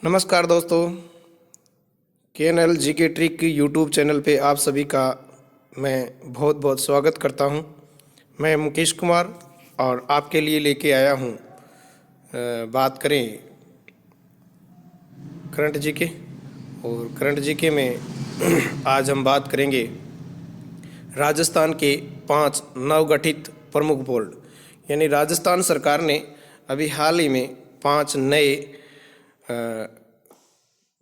नमस्कार दोस्तों, KNL GK trick YouTube channel पे आप सभी का मैं बहुत बहुत स्वागत करता हूं। मैं मुकेश कुमार और आपके लिए लेके आया हूं बात करें करंट GK। और करंट GK में आज हम बात करेंगे राजस्थान के 5 नवगठित प्रमुख बोर्ड। यानी राजस्थान सरकार ने अभी हाल ही में 5 नए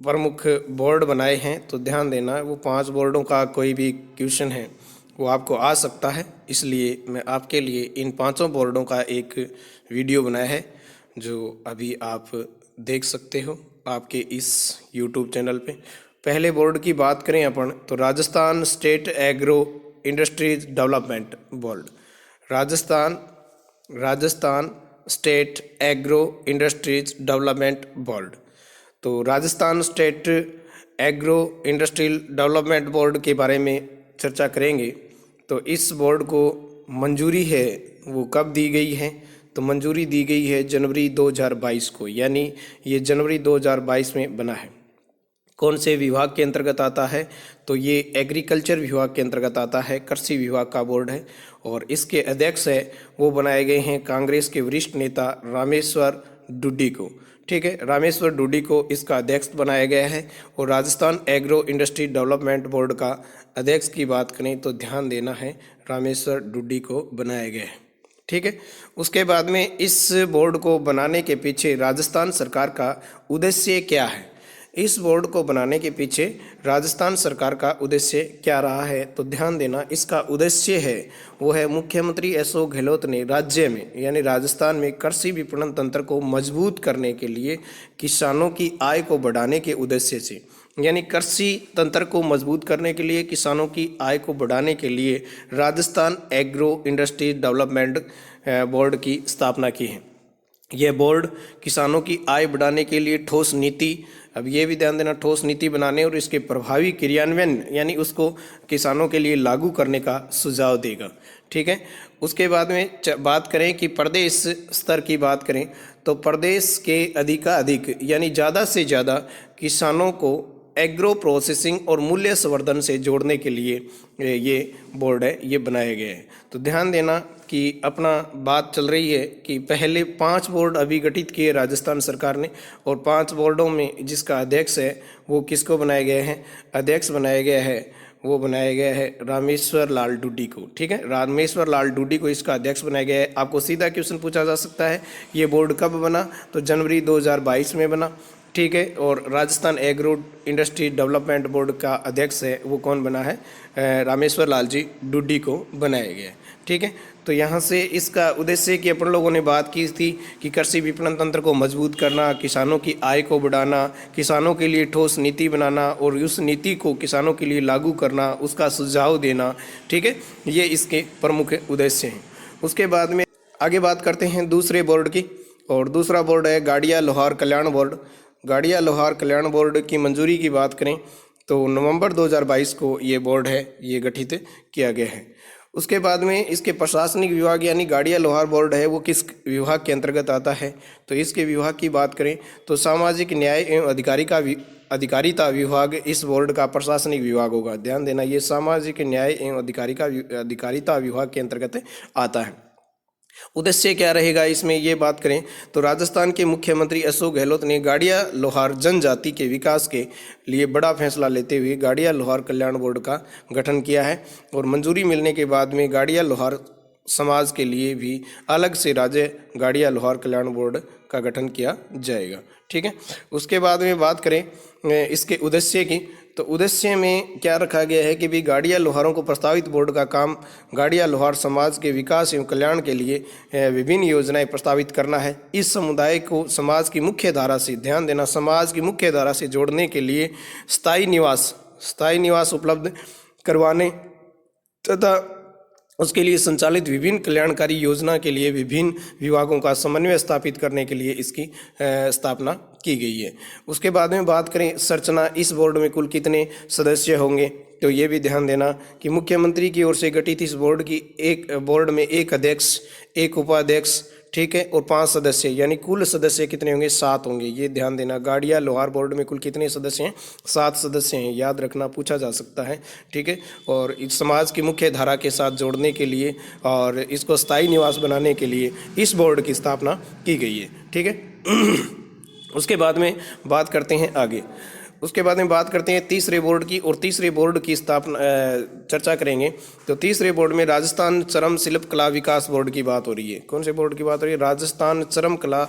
प्रमुख बोर्ड बनाए हैं। तो ध्यान देना, वो 5 बोर्डों का कोई भी क्वेश्चन है वो आपको आ सकता है, इसलिए मैं आपके लिए इन 5 बोर्डों का एक वीडियो बनाया है जो अभी आप देख सकते हो आपके इस यूट्यूब चैनल पे। पहले बोर्ड की बात करें अपन तो Rajasthan state agro industries development board. Rajasthan state agro industries development board. तो Rajasthan state agro industrial development board के बारे में चर्चा करेंगे। तो इस बोर्ड को मंजूरी है वो कब दी गई है? तो मंजूरी दी गई है जनवरी 2022 को, यानी ये जनवरी 2022 में बना है। कौन से विभाग के अंतर्गत आता है? तो ये एग्रीकल्चर विभाग के अंतर्गत आता है, कृषि विभाग का बोर्ड है। और इसके अध्यक्ष है वो बनाए गए हैं कांग्रेस के वरिष्ठ नेता रामेश्वर डुड्डी को। ठीक है, रामेश्वर डुड्डी को इसका अध्यक्ष बनाया गया है। और Rajasthan agro industry development board का अध्यक्ष की बात करें तो ध्यान देना है, रामेश्वर डुड्डी को बनाया गया है। ठीक है, उसके बाद में इस बोर्ड को बनाने के पीछे राजस्थान सरकार का उद्देश्य क्या है? इस बोर्ड को बनाने के पीछे राजस्थान सरकार का उद्देश्य क्या रहा है? तो ध्यान देना, इसका उद्देश्य है वो है मुख्यमंत्री अशोक गहलोत ने राज्य में यानी राजस्थान में कृषि विपणन तंत्र को मजबूत करने के लिए, किसानों की आय को बढ़ाने के उद्देश्य से, यानी कृषि तंत्र को मजबूत करने के लिए, किसानों की आय को बढ़ाने के लिए Rajasthan agro industry development board की स्थापना की है। यह बोर्ड किसानों की आय बढ़ाने के लिए ठोस नीति, अब ये भी ध्यान देना, ठोस नीति बनाने और इसके प्रभावी क्रियान्वयन यानी उसको किसानों के लिए लागू करने का सुझाव देगा। ठीक है, उसके बाद में बात करें कि प्रदेश स्तर की बात करें तो प्रदेश के अधिकाधिक यानी ज़्यादा से ज़्यादा किसानों को एग्रो प्रोसेसिंग और मूल्य संवर्धन से जोड़ने के लिए ये बोर्ड है, ये बनाए गए हैं। तो ध्यान देना कि अपना बात चल रही है कि पहले 5 बोर्ड अभी गठित किए राजस्थान सरकार ने, और 5 बोर्डों में जिसका अध्यक्ष है वो किसको बनाए गए हैं? अध्यक्ष बनाया गया है वो बनाया गया है रामेश्वर लाल डुड्डी को। ठीक है, रामेश्वर लाल डुड्डी को इसका अध्यक्ष बनाया गया है। आपको सीधा क्वेश्चन पूछा जा सकता है ये बोर्ड कब बना? तो जनवरी 2022 में बना। ठीक है, और Rajasthan agro industry development board का अध्यक्ष है वो कौन बना है? रामेश्वर लाल जी डुड्डी को बनाया गया है। ठीक है, तो यहाँ से इसका उद्देश्य कि अपन लोगों ने बात की थी कि कृषि विपणन तंत्र को मजबूत करना, किसानों की आय को बढ़ाना, किसानों के लिए ठोस नीति बनाना और उस नीति को किसानों के लिए लागू करना, उसका सुझाव देना। ठीक है, ये इसके प्रमुख उद्देश्य हैं। उसके बाद में आगे बात करते हैं दूसरे बोर्ड की, और दूसरा बोर्ड है गाड़िया लोहार कल्याण बोर्ड। गाड़िया लोहार कल्याण बोर्ड की मंजूरी की बात करें तो नवंबर 2022 को ये बोर्ड है ये गठित किया गया है। उसके बाद में इसके प्रशासनिक विभाग यानी गाड़िया लोहार बोर्ड है वो किस विभाग के अंतर्गत आता है? तो इसके विभाग की बात करें तो सामाजिक न्याय एवं अधिकारिता विभाग इस बोर्ड का प्रशासनिक विभाग होगा। ध्यान देना, ये सामाजिक न्याय एवं अधिकारिता विभाग के अंतर्गत आता है। उद्देश्य क्या रहेगा इसमें ये बात करें तो राजस्थान के मुख्यमंत्री अशोक गहलोत ने गाड़िया लोहार जनजाति के विकास के लिए बड़ा फैसला लेते हुए गाड़िया लोहार कल्याण बोर्ड का गठन किया है। और मंजूरी मिलने के बाद में गाड़िया लोहार समाज के लिए भी अलग से राज्य गाड़िया लोहार कल्याण बोर्ड का गठन किया जाएगा। ठीक है, उसके बाद में बात करें इसके उद्देश्य की तो उद्देश्य में क्या रखा गया है कि भी गाड़िया लोहारों को प्रस्तावित बोर्ड का काम गाड़िया लोहार समाज के विकास एवं कल्याण के लिए विभिन्न योजनाएं प्रस्तावित करना है। इस समुदाय को समाज की मुख्य धारा से, ध्यान देना, समाज की मुख्य धारा से जोड़ने के लिए स्थायी निवास उपलब्ध करवाने तथा उसके लिए संचालित विभिन्न कल्याणकारी योजना के लिए विभिन्न विभागों का समन्वय स्थापित करने के लिए इसकी स्थापना की गई है। उसके बाद में बात करें संरचना, इस बोर्ड में कुल कितने सदस्य होंगे? तो ये भी ध्यान देना कि मुख्यमंत्री की ओर से गठित इस बोर्ड में एक अध्यक्ष, एक उपाध्यक्ष, ठीक है, और 5 सदस्य, यानी कुल सदस्य कितने होंगे, 7 होंगे। ये ध्यान देना, गाड़िया लोहार बोर्ड में कुल कितने सदस्य हैं, 7 सदस्य हैं, याद रखना, पूछा जा सकता है। ठीक है, और इस समाज की मुख्य धारा के साथ जोड़ने के लिए और इसको स्थायी निवास बनाने के लिए इस बोर्ड की स्थापना की गई है। ठीक है उसके बाद में बात करते हैं आगे, उसके बाद में बात करते हैं तीसरे बोर्ड की, और तीसरे बोर्ड की स्थापना चर्चा करेंगे। तो तीसरे बोर्ड में राजस्थान चरम शिल्प कला विकास बोर्ड की बात हो रही है। कौन से बोर्ड की बात हो रही है, राजस्थान चरम कला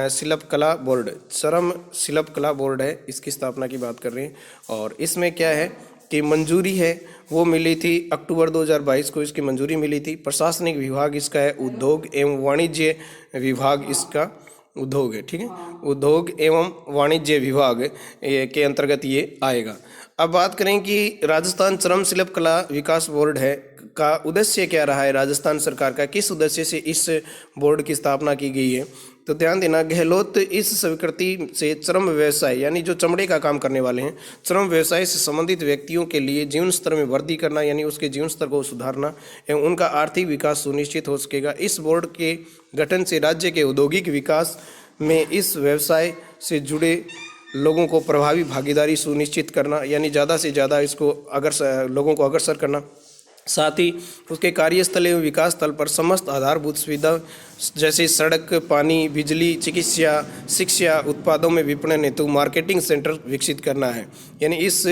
शिल्प कला बोर्ड, चरम शिल्प कला बोर्ड है, इसकी स्थापना की बात कर रहे हैं। और इसमें क्या है कि मंजूरी है वो मिली थी अक्टूबर 2022 को, इसकी मंजूरी मिली थी। प्रशासनिक विभाग इसका है उद्योग एवं वाणिज्य विभाग, इसका उद्योग है। ठीक है, उद्योग एवं वाणिज्य विभाग के अंतर्गत ये आएगा। अब बात करें कि राजस्थान चरम शिल्प कला विकास बोर्ड है का उद्देश्य क्या रहा है, राजस्थान सरकार का किस उद्देश्य से इस बोर्ड की स्थापना की गई है। तो ध्यान देना, गहलोत इस स्वीकृति से चर्म व्यवसाय, यानी जो चमड़े का काम करने वाले हैं, चर्म व्यवसाय से संबंधित व्यक्तियों के लिए जीवन स्तर में वृद्धि करना, यानी उसके जीवन स्तर को सुधारना एवं उनका आर्थिक विकास सुनिश्चित हो सकेगा। इस बोर्ड के गठन से राज्य के औद्योगिक विकास में इस व्यवसाय से जुड़े लोगों को प्रभावी भागीदारी सुनिश्चित करना, यानी ज़्यादा से ज़्यादा इसको लोगों को अग्रसर करना, साथ ही उसके कार्यस्थल एवं विकास स्थल पर समस्त आधारभूत सुविधा जैसे सड़क, पानी, बिजली, चिकित्सा, शिक्षा, उत्पादों में विपणन हेतु मार्केटिंग सेंटर विकसित करना है। यानी इस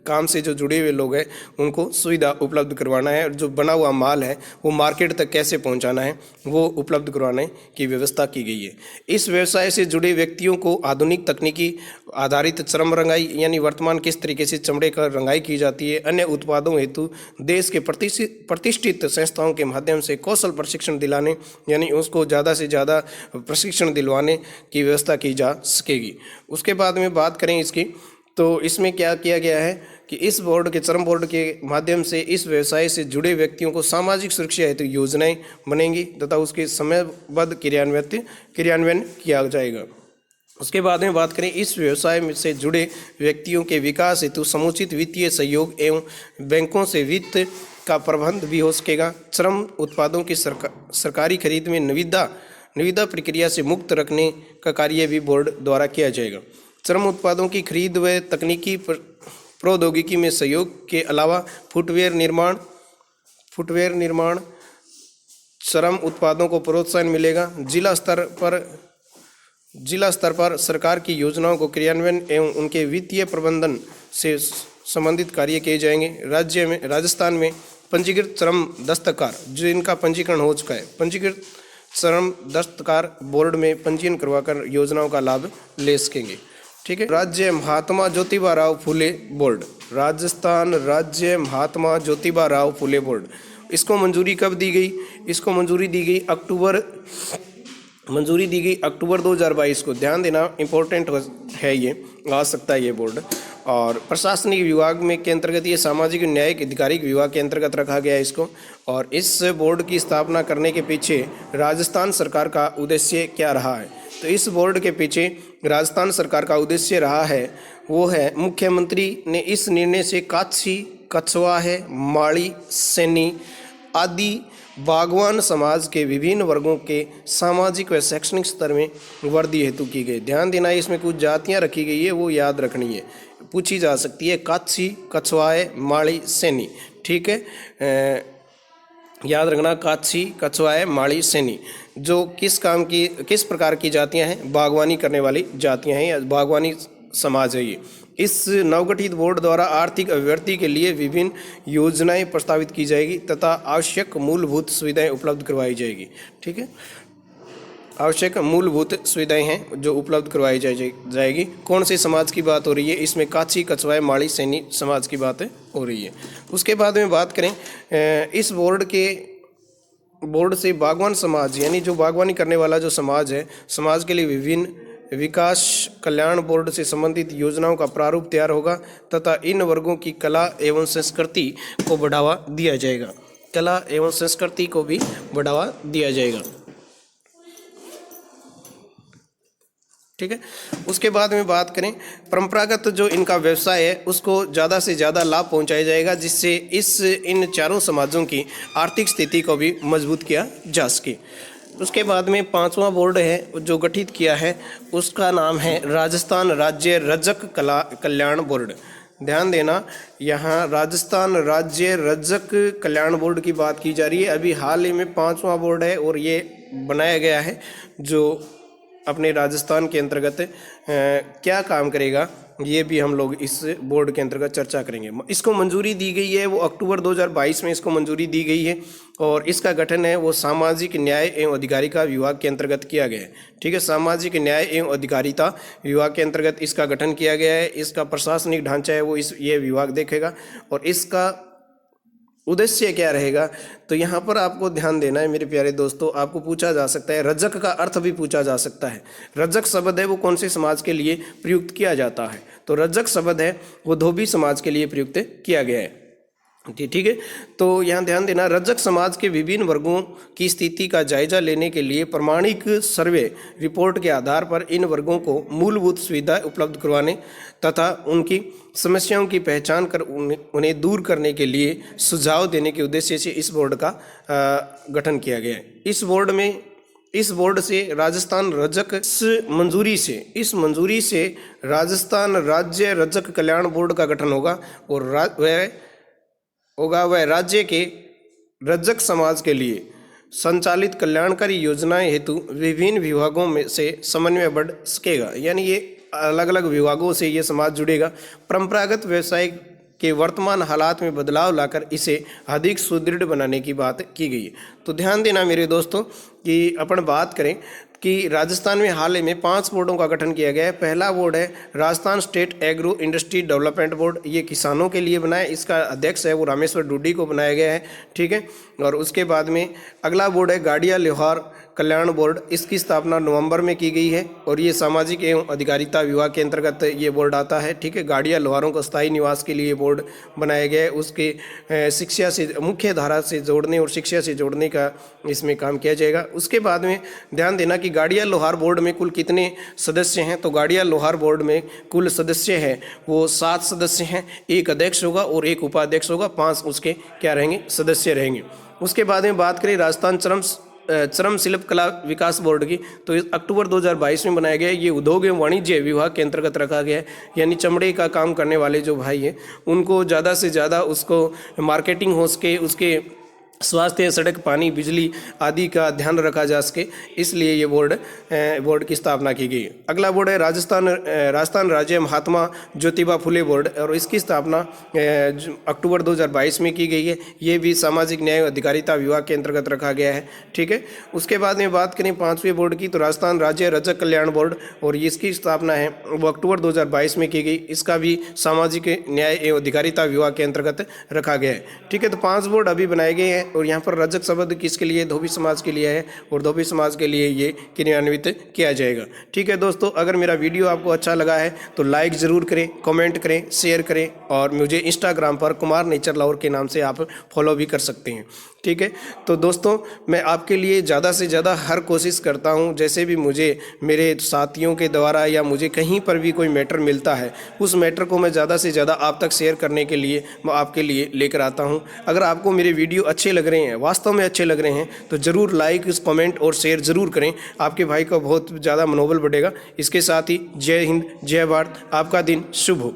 काम से जो जुड़े हुए लोग हैं उनको सुविधा उपलब्ध करवाना है, और जो बना हुआ माल है वो मार्केट तक कैसे पहुंचाना है वो उपलब्ध करवाने की व्यवस्था की गई है। इस व्यवसाय से जुड़े व्यक्तियों को आधुनिक तकनीकी आधारित चर्म रंगाई, यानी वर्तमान किस तरीके से चमड़े का रंगाई की जाती है, अन्य उत्पादों हेतु देश के प्रतिष्ठित संस्थाओं के माध्यम से कौशल प्रशिक्षण दिलाने, यानी उसको ज़्यादा से ज़्यादा प्रशिक्षण दिलवाने की व्यवस्था की जा सकेगी। उसके बाद में बात करें इसकी, तो इसमें क्या किया गया है कि इस बोर्ड के चरम बोर्ड के माध्यम से इस व्यवसाय से जुड़े व्यक्तियों को सामाजिक सुरक्षा हेतु योजनाएं बनेंगी तथा उसके समयबद्ध क्रियान्वयन किया जाएगा। उसके बाद में बात करें, इस व्यवसाय से जुड़े व्यक्तियों के विकास हेतु समुचित वित्तीय सहयोग एवं बैंकों से वित्त का प्रबंध भी हो सकेगा। श्रम उत्पादों की सरकारी खरीद में निविदा प्रक्रिया से मुक्त रखने का कार्य भी बोर्ड द्वारा किया जाएगा। श्रम उत्पादों की खरीद व तकनीकी प्रौद्योगिकी में सहयोग के अलावा फुटवेयर निर्माण श्रम उत्पादों को प्रोत्साहन मिलेगा। जिला स्तर पर सरकार की योजनाओं को क्रियान्वयन एवं उनके वित्तीय प्रबंधन से संबंधित कार्य किए जाएंगे। राजस्थान में पंजीकृत श्रम दस्तकार जिनका पंजीकरण हो चुका है, पंजीकृत श्रम दस्तकार बोर्ड में पंजीयन करवाकर योजनाओं का लाभ ले सकेंगे। ठीक है, राज्य महात्मा ज्योतिबा राव फुले बोर्ड, राजस्थान राज्य महात्मा ज्योतिबा राव फुले बोर्ड, इसको मंजूरी कब दी गई, इसको मंजूरी दी गई अक्टूबर 2022 को। ध्यान देना, इंपॉर्टेंट है, ये आ सकता है ये बोर्ड। और प्रशासनिक विभाग में के अंतर्गत ये सामाजिक न्यायिक आधिकारिक विभाग के अंतर्गत रखा गया है इसको। और इस बोर्ड की स्थापना करने के पीछे राजस्थान सरकार का उद्देश्य क्या रहा है, तो इस बोर्ड के पीछे राजस्थान सरकार का उद्देश्य रहा है वो है, मुख्यमंत्री ने इस निर्णय से काछी, कछवाहे, माड़ी, सैनी आदि बागवान समाज के विभिन्न वर्गों के सामाजिक व शैक्षणिक स्तर में वृद्धि हेतु की गई। ध्यान देना, इसमें कुछ जातियां रखी गई है, वो याद रखनी है, पूछी जा सकती है, काछी, कछवाए, माड़ी, सैनी। ठीक है, याद रखना, काछी, कछवाए, माड़ी, सैनी जो किस प्रकार की जातियां हैं, बागवानी करने वाली जातियां हैं या बागवानी समाज है ये। इस नवगठित बोर्ड द्वारा आर्थिक अभिवृद्धि के लिए विभिन्न योजनाएं प्रस्तावित की जाएगी तथा आवश्यक मूलभूत सुविधाएं उपलब्ध करवाई जाएगी। ठीक है, आवश्यक मूलभूत सुविधाएं हैं जो उपलब्ध करवाई जाएगी। कौन से समाज की बात हो रही है, इसमें काछी, कछवाए, माड़ी, सैनी समाज की बात हो रही है। उसके बाद में बात करें, इस बोर्ड से बागवान समाज, यानी जो बागवानी करने वाला जो समाज है, समाज के लिए विभिन्न विकास कल्याण बोर्ड से संबंधित योजनाओं का प्रारूप तैयार होगा तथा इन वर्गों की कला एवं संस्कृति को बढ़ावा दिया जाएगा। कला एवं संस्कृति को भी बढ़ावा दिया जाएगा। ठीक है, उसके बाद में बात करें, परंपरागत जो इनका व्यवसाय है उसको ज़्यादा से ज़्यादा लाभ पहुंचाया जाएगा, जिससे इन चारों समाजों की आर्थिक स्थिति को भी मजबूत किया जा सके। उसके बाद में 5वां बोर्ड है जो गठित किया है, उसका नाम है राजस्थान राज्य रजक कल्याण बोर्ड। ध्यान देना, यहाँ राजस्थान राज्य रजक कल्याण बोर्ड की बात की जा रही है। अभी हाल ही में 5वां बोर्ड है और ये बनाया गया है जो अपने राजस्थान के अंतर्गत क्या काम करेगा, ये भी हम लोग इस बोर्ड के अंतर्गत चर्चा करेंगे। इसको मंजूरी दी गई है, वो अक्टूबर 2022 में इसको मंजूरी दी गई है और इसका गठन है वो सामाजिक न्याय एवं अधिकारिता विभाग के अंतर्गत किया गया है। ठीक है, सामाजिक न्याय एवं अधिकारिता विभाग के अंतर्गत इसका गठन किया गया है। इसका प्रशासनिक ढांचा है वो ये विभाग देखेगा और इसका उद्देश्य क्या रहेगा, तो यहाँ पर आपको ध्यान देना है मेरे प्यारे दोस्तों। आपको पूछा जा सकता है, रजक का अर्थ भी पूछा जा सकता है। रजक शब्द है वो कौन से समाज के लिए प्रयुक्त किया जाता है, तो रजक शब्द है वो धोबी समाज के लिए प्रयुक्त किया गया है। ठीक है, तो यहाँ ध्यान देना, रजक समाज के विभिन्न वर्गों की स्थिति का जायजा लेने के लिए प्रमाणिक सर्वे रिपोर्ट के आधार पर इन वर्गों को मूलभूत सुविधाएं उपलब्ध करवाने तथा उनकी समस्याओं की पहचान कर उन्हें दूर करने के लिए सुझाव देने के उद्देश्य से इस बोर्ड का गठन किया गया है। इस बोर्ड से राजस्थान रजक इस मंजूरी से राजस्थान राज्य रजक कल्याण बोर्ड का गठन होगा और वह राज्य के रजक समाज के लिए संचालित कल्याणकारी योजनाएं हेतु विभिन्न विभागों में से समन्वय बढ़ सकेगा। यानी ये अलग अलग विभागों से ये समाज जुड़ेगा। परंपरागत व्यवसाय के वर्तमान हालात में बदलाव लाकर इसे अधिक सुदृढ़ बनाने की बात की गई है। तो ध्यान देना मेरे दोस्तों कि अपन बात करें कि राजस्थान में हाल ही में 5 बोर्डों का गठन किया गया है। पहला बोर्ड है Rajasthan state agro industry development board, ये किसानों के लिए बना है। इसका अध्यक्ष है वो रामेश्वर डूडी को बनाया गया है। ठीक है, और उसके बाद में अगला बोर्ड है गाड़िया लोहार कल्याण बोर्ड, इसकी स्थापना नवंबर में की गई है और ये सामाजिक एवं अधिकारिता विभाग के अंतर्गत ये बोर्ड आता है। ठीक है, गाड़िया लोहारों को स्थायी निवास के लिए बोर्ड बनाया गया है। उसके शिक्षा से मुख्य धारा से जोड़ने और शिक्षा से जोड़ने का इसमें काम किया जाएगा। उसके बाद में ध्यान देना कि गाड़िया लोहार बोर्ड में कुल कितने सदस्य हैं, तो गाड़िया लोहार बोर्ड में कुल सदस्य हैं वो 7 सदस्य हैं। एक अध्यक्ष होगा और एक उपाध्यक्ष होगा, 5 उसके क्या रहेंगे, सदस्य रहेंगे। उसके बाद में बात करें राजस्थान चरम शिल्प कला विकास बोर्ड की, तो इस अक्टूबर 2022 में बनाया गया है। ये उद्योग एवं वाणिज्य विभाग के अंतर्गत रखा गया है। यानी चमड़े का काम करने वाले जो भाई हैं उनको ज़्यादा से ज़्यादा उसको मार्केटिंग हो सके, उसके स्वास्थ्य, सड़क, पानी, बिजली आदि का ध्यान रखा जा सके, इसलिए ये बोर्ड की स्थापना की गई। अगला बोर्ड है राजस्थान राज्य महात्मा ज्योतिबा फुले बोर्ड और इसकी स्थापना अक्टूबर 2022 में की गई है। ये भी सामाजिक न्याय और अधिकारिता विभाग के अंतर्गत रखा गया है। ठीक है, उसके बाद में बात करें 5वें बोर्ड की, तो राजस्थान राज्य रजक कल्याण बोर्ड और इसकी स्थापना है वो अक्टूबर 2022 में की गई। इसका भी सामाजिक न्याय एवं अधिकारिता विभाग के अंतर्गत रखा गया है। ठीक है, तो 5 बोर्ड अभी बनाए गए हैं और यहाँ पर रजक शब्द किसके लिए, धोबी समाज के लिए है और धोबी समाज के लिए ये क्रियान्वित किया जाएगा। ठीक है दोस्तों, अगर मेरा वीडियो आपको अच्छा लगा है तो लाइक ज़रूर करें, कमेंट करें, शेयर करें और मुझे इंस्टाग्राम पर कुमार नेचर लवर के नाम से आप फॉलो भी कर सकते हैं। ठीक है, तो दोस्तों मैं आपके लिए ज़्यादा से ज़्यादा हर कोशिश करता हूँ, जैसे भी मुझे मेरे साथियों के द्वारा या मुझे कहीं पर भी कोई मैटर मिलता है उस मैटर को मैं ज़्यादा से ज़्यादा आप तक शेयर करने के लिए मैं आपके लिए लेकर आता हूँ। अगर आपको मेरे वीडियो अच्छे लग रहे हैं, वास्तव में अच्छे लग रहे हैं, तो ज़रूर लाइक, कमेंट और शेयर ज़रूर करें। आपके भाई का बहुत ज़्यादा मनोबल बढ़ेगा। इसके साथ ही जय हिंद, जय भारत, आपका दिन शुभ हो।